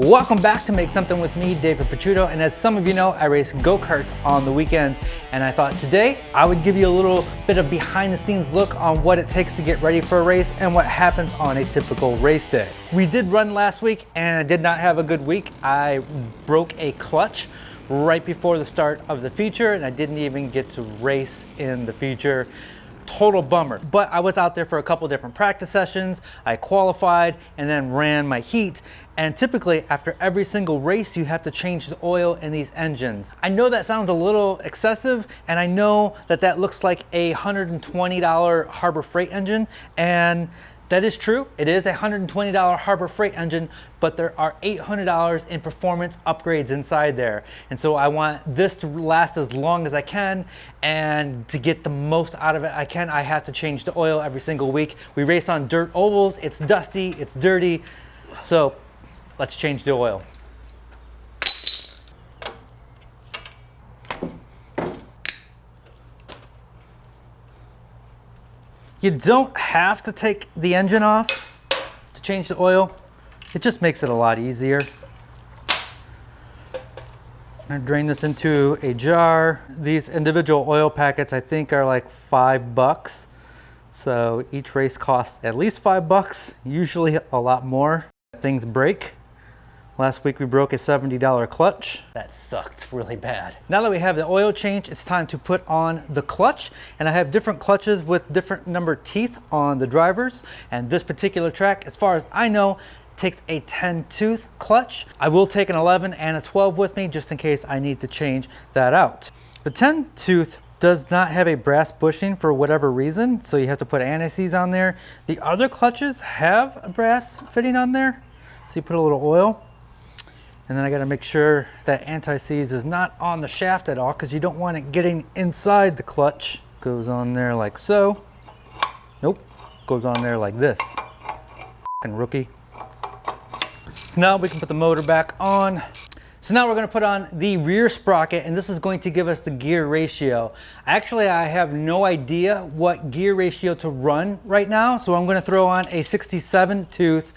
Welcome back to Make Something with me, David Picciuto, and as some of you know, I race go-karts on the weekends, and I thought today I would give you a little bit of behind the scenes look on what it takes to get ready for a race and what happens on a typical race day. We did run last week and I did not have a good week. I broke a clutch right before the start of the feature and I didn't even get to race in the feature. Total bummer, but I was out there for a couple different practice sessions. I qualified and then ran my heat. And typically after every single race, you have to change the oil in these engines. I know that sounds a little excessive, and I know that that looks like a $120 Harbor Freight engine, and that is true. It is a $120 Harbor Freight engine, but there are $800 in performance upgrades inside there. And so I want this to last as long as I can, and to get the most out of it I can, I have to change the oil every single week. We race on dirt ovals, it's dusty, it's dirty, so let's change the oil. You don't have to take the engine off to change the oil. It just makes it a lot easier. I drain this into a jar. These individual oil packets I think are like $5. So each race costs at least $5, usually a lot more. Things break. Last week we broke a $70 clutch. That sucked really bad. Now that we have the oil change, it's time to put on the clutch. And I have different clutches with different numbered teeth on the drivers. And this particular track, as far as I know, takes a 10 tooth clutch. I will take an 11 and a 12 with me just in case I need to change that out. The 10 tooth does not have a brass bushing for whatever reason, so you have to put anti-seize on there. The other clutches have a brass fitting on there. So you put a little oil. And then I gotta make sure that anti-seize is not on the shaft at all, because you don't want it getting inside the clutch. Goes on there like so. Nope, goes on there like this. F***ing rookie. So now we can put the motor back on. So now we're gonna put on the rear sprocket, and this is going to give us the gear ratio. Actually, I have no idea what gear ratio to run right now, so I'm gonna throw on a 67 tooth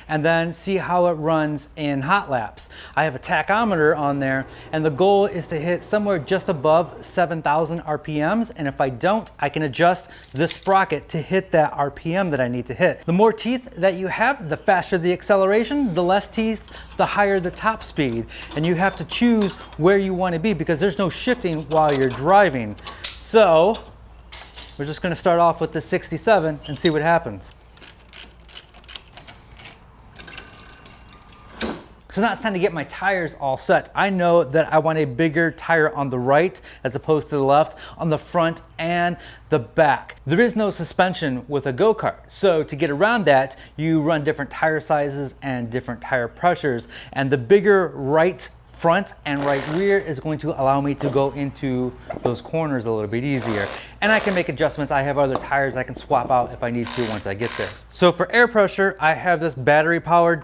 and then see how it runs in hot laps. I have a tachometer on there, and the goal is to hit somewhere just above 7,000 RPMs, and if I don't, I can adjust this sprocket to hit that RPM that I need to hit. The more teeth that you have, the faster the acceleration, the less teeth, the higher the top speed. And you have to choose where you want to be because there's no shifting while you're driving. So we're just gonna start off with the 67 and see what happens. So now it's time to get my tires all set. I know that I want a bigger tire on the right as opposed to the left, on the front and the back. There is no suspension with a go-kart. So to get around that, you run different tire sizes and different tire pressures. And the bigger right front and right rear is going to allow me to go into those corners a little bit easier. And I can make adjustments. I have other tires I can swap out if I need to once I get there. So for air pressure, I have this battery powered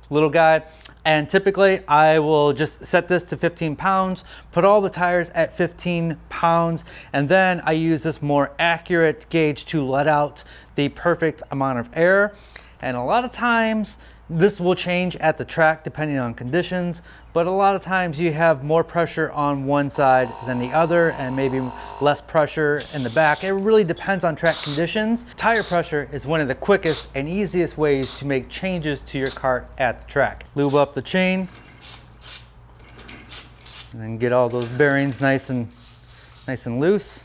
little guy, and typically I will just set this to 15 pounds, put all the tires at 15 pounds, and then I use this more accurate gauge to let out the perfect amount of air. And a lot of times this will change at the track depending on conditions, but a lot of times you have more pressure on one side than the other and maybe less pressure in the back. It really depends on track conditions. Tire pressure is one of the quickest and easiest ways to make changes to your kart at the track. Lube up the chain and then get all those bearings nice and loose.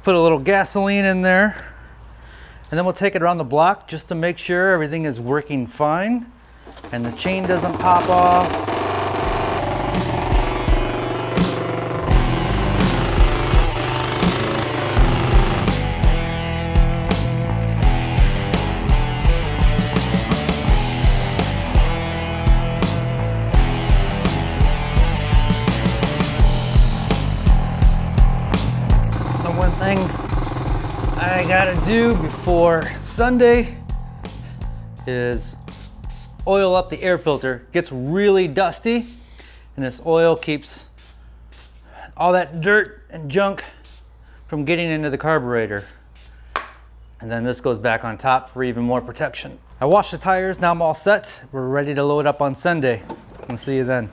Put a little gasoline in there. And then we'll take it around the block just to make sure everything is working fine and the chain doesn't pop off. So one thing I gotta do before Sunday is oil up the air filter. It gets really dusty and this oil keeps all that dirt and junk from getting into the carburetor. And then this goes back on top for even more protection. I washed the tires, now I'm all set. We're ready to load up on Sunday. We'll see you then.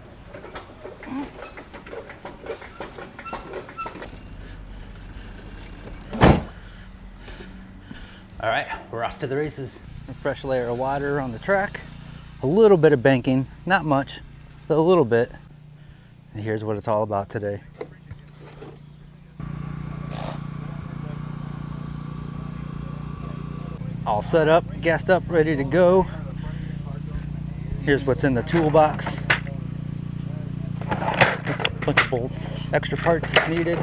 All right, we're off to the races. A fresh layer of water on the track. A little bit of banking, not much, but a little bit. And here's what it's all about today. All set up, gassed up, ready to go. Here's what's in the toolbox. A bunch of bolts, extra parts needed,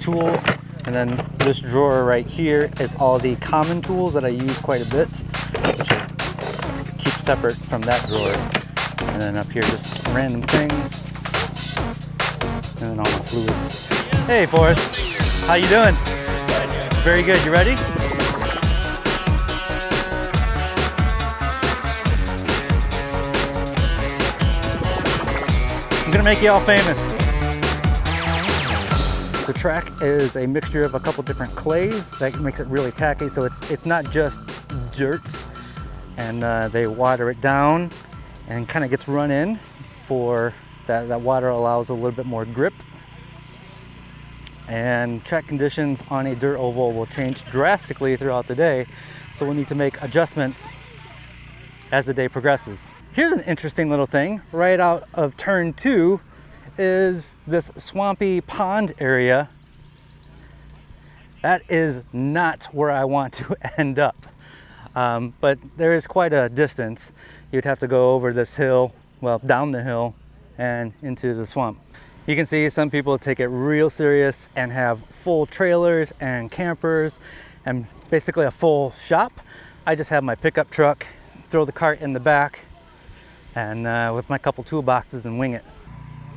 tools, and then this drawer right here is all the common tools that I use quite a bit, which I keep separate from that drawer. And then up here, just random things, and then all my fluids. Hey, Forrest, how you doing? Very good. You ready? I'm gonna make you all famous. The track is a mixture of a couple different clays that makes it really tacky, so it's not just dirt. And they water it down and kind of gets run in for that water allows a little bit more grip. And track conditions on a dirt oval will change drastically throughout the day, so we'll need to make adjustments as the day progresses. Here's an interesting little thing. Right out of turn 2 is this swampy pond area. That is not where I want to end up. But there is quite a distance. You'd have to go over this hill, well, down the hill and into the swamp. You can see some people take it real serious and have full trailers and campers and basically a full shop. I just have my pickup truck, throw the cart in the back, and with my couple toolboxes and wing it.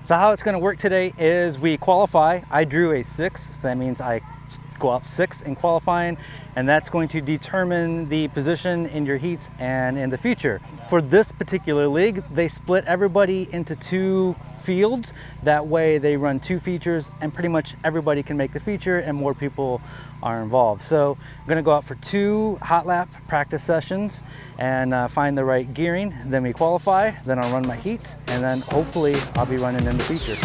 So how it's going to work today is we qualify. I drew a 6, so that means I go up 6 in qualifying, and that's going to determine the position in your heats and in the feature. For this particular league, they split everybody into 2 fields. That way they run 2 features and pretty much everybody can make the feature and more people are involved. So I'm gonna go out for 2 hot lap practice sessions and find the right gearing. Then we qualify, then I'll run my heat, and then hopefully I'll be running in the feature.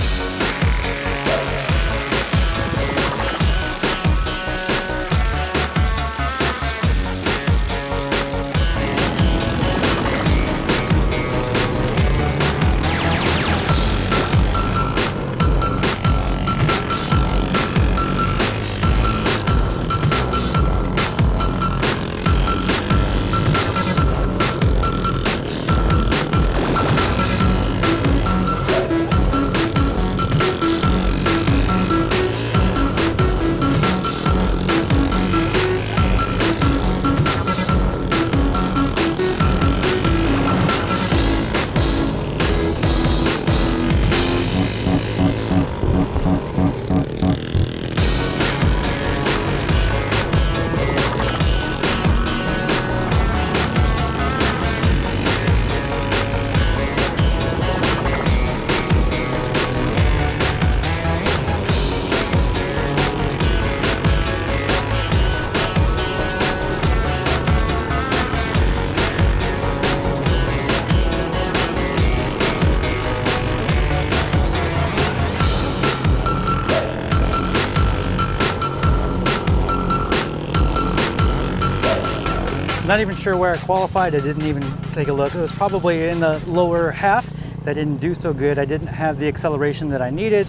Not even sure where I qualified. I didn't even take a look. It was probably in the lower half. That didn't do so good. I didn't have the acceleration that I needed,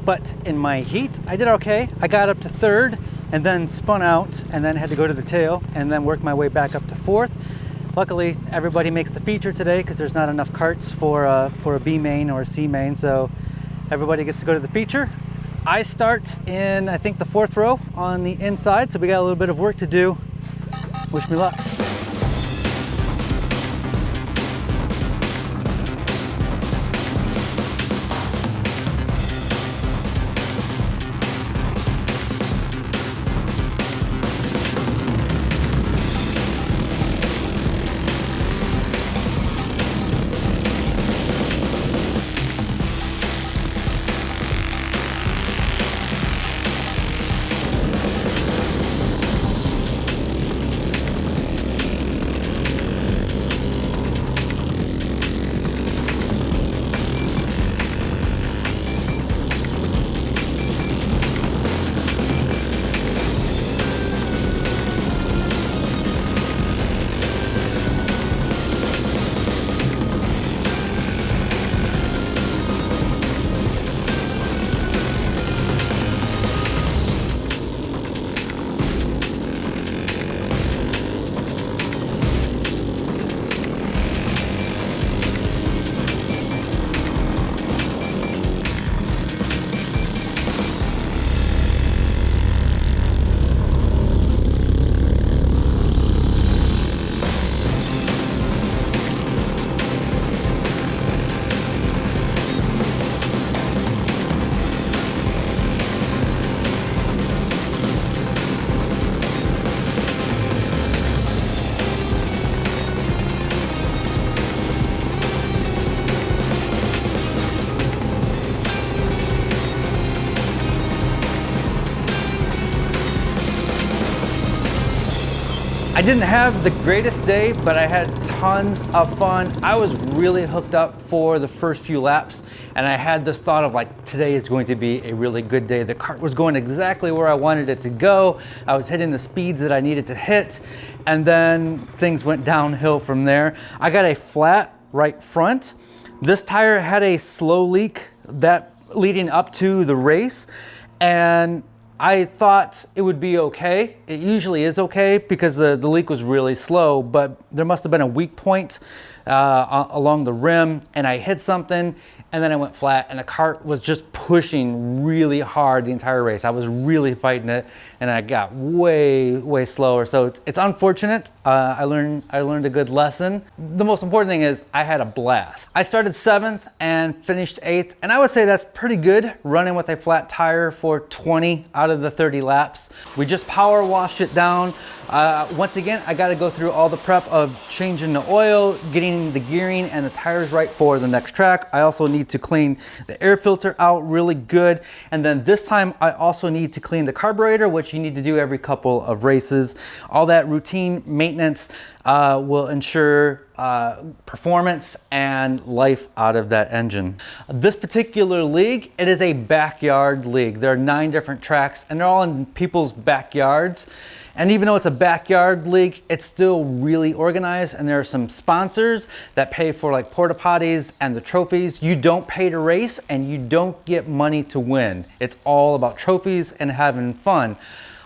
but in my heat, I did okay. I got up to 3rd and then spun out and then had to go to the tail and then work my way back up to 4th. Luckily, everybody makes the feature today because there's not enough carts for a B main or a C main, so everybody gets to go to the feature. I start in, I think, the 4th row on the inside, so we got a little bit of work to do. Wish me luck. I didn't have the greatest day, but I had tons of fun. I was really hooked up for the first few laps, and I had this thought of like, today is going to be a really good day. The kart was going exactly where I wanted it to go. I was hitting the speeds that I needed to hit, and then things went downhill from there. I got a flat right front. This tire had a slow leak that leading up to the race, and I thought it would be okay. It usually is okay because the leak was really slow, but there must have been a weak point along the rim, and I hit something, and then I went flat, and the kart was just pushing really hard the entire race. I was really fighting it, and I got way slower. So it's unfortunate. I learned a good lesson. The most important thing is I had a blast. I started 7th and finished 8th, and I would say that's pretty good running with a flat tire for 20 out of the 30 laps. We just power washed it down. Once again, I got to go through all the prep of changing the oil, getting the gearing and the tires right for the next track. I also need to clean the air filter out really good. And then this time I also need to clean the carburetor, which you need to do every couple of races. All that routine maintenance will ensure performance and life out of that engine. This particular league, it is a backyard league. There are 9 different tracks, and they're all in people's backyards. And even though it's a backyard league, it's still really organized, and there are some sponsors that pay for like porta potties and the trophies. You don't pay to race, and you don't get money to win. It's all about trophies and having fun.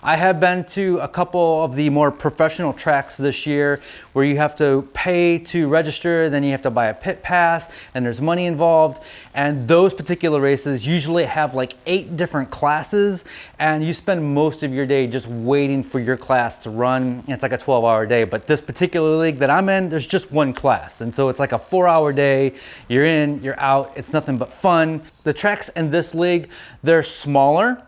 I have been to a couple of the more professional tracks this year where you have to pay to register, then you have to buy a pit pass, and there's money involved. And those particular races usually have like 8 different classes, and you spend most of your day just waiting for your class to run. It's like a 12-hour day, but this particular league that I'm in, there's just one class. And so it's like a 4-hour day. You're in, you're out. It's nothing but fun. The tracks in this league, they're smaller.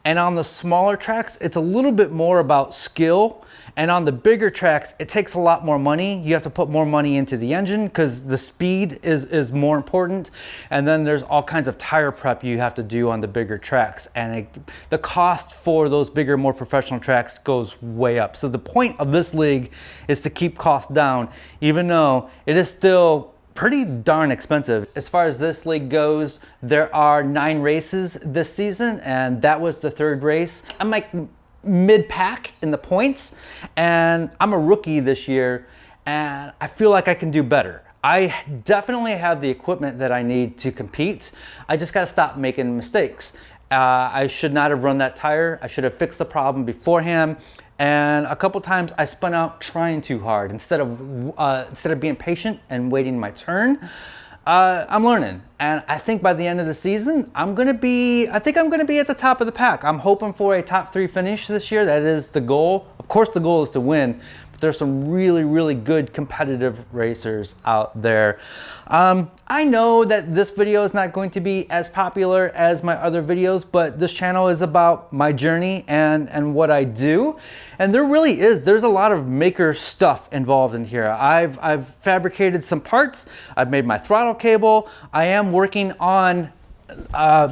And on the smaller tracks, it's a little bit more about skill. And on the bigger tracks, it takes a lot more money. You have to put more money into the engine because the speed is more important. And then there's all kinds of tire prep you have to do on the bigger tracks. And the cost for those bigger, more professional tracks goes way up. So the point of this league is to keep costs down, even though it is still pretty darn expensive. As far as this league goes, there are 9 races this season, and that was the 3rd race. I'm like mid-pack in the points, and I'm a rookie this year, and I feel like I can do better. I definitely have the equipment that I need to compete. I just gotta stop making mistakes. I should not have run that tire. I should have fixed the problem beforehand. And a couple times I spun out trying too hard instead of being patient and waiting my turn. I'm learning, and I think by the end of the season, I think I'm gonna be at the top of the pack. I'm hoping for a top 3 finish this year. That is the goal. Of course, the goal is to win, but there's some really good competitive racers out there. I know that this video is not going to be as popular as my other videos, but this channel is about my journey and what I do. And there's a lot of maker stuff involved in here. I've fabricated some parts. I've made my throttle cable. I am working on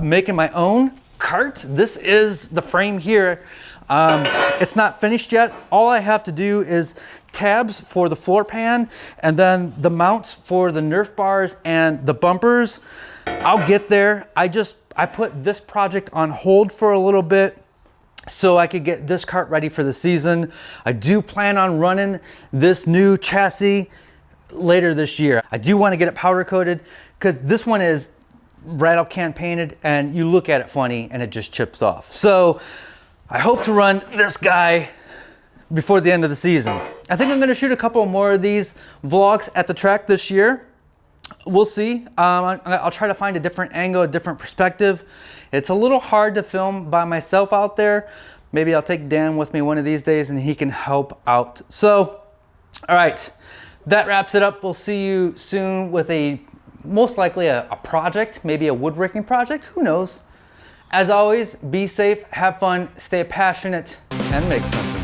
making my own kart. This is the frame here. It's not finished yet. All I have to do is tabs for the floor pan, and then the mounts for the Nerf bars and the bumpers. I'll get there. I put this project on hold for a little bit so I could get this kart ready for the season. I do plan on running this new chassis later this year. I do want to get it powder coated because this one is rattle can painted, and you look at it funny and it just chips off. So I hope to run this guy before the end of the season. I think I'm gonna shoot a couple more of these vlogs at the track this year. We'll see. I'll try to find a different angle, a different perspective. It's a little hard to film by myself out there. Maybe I'll take Dan with me one of these days and he can help out. So, all right, that wraps it up. We'll see you soon with most likely a project, maybe a woodworking project, who knows? As always, be safe, have fun, stay passionate, and make something.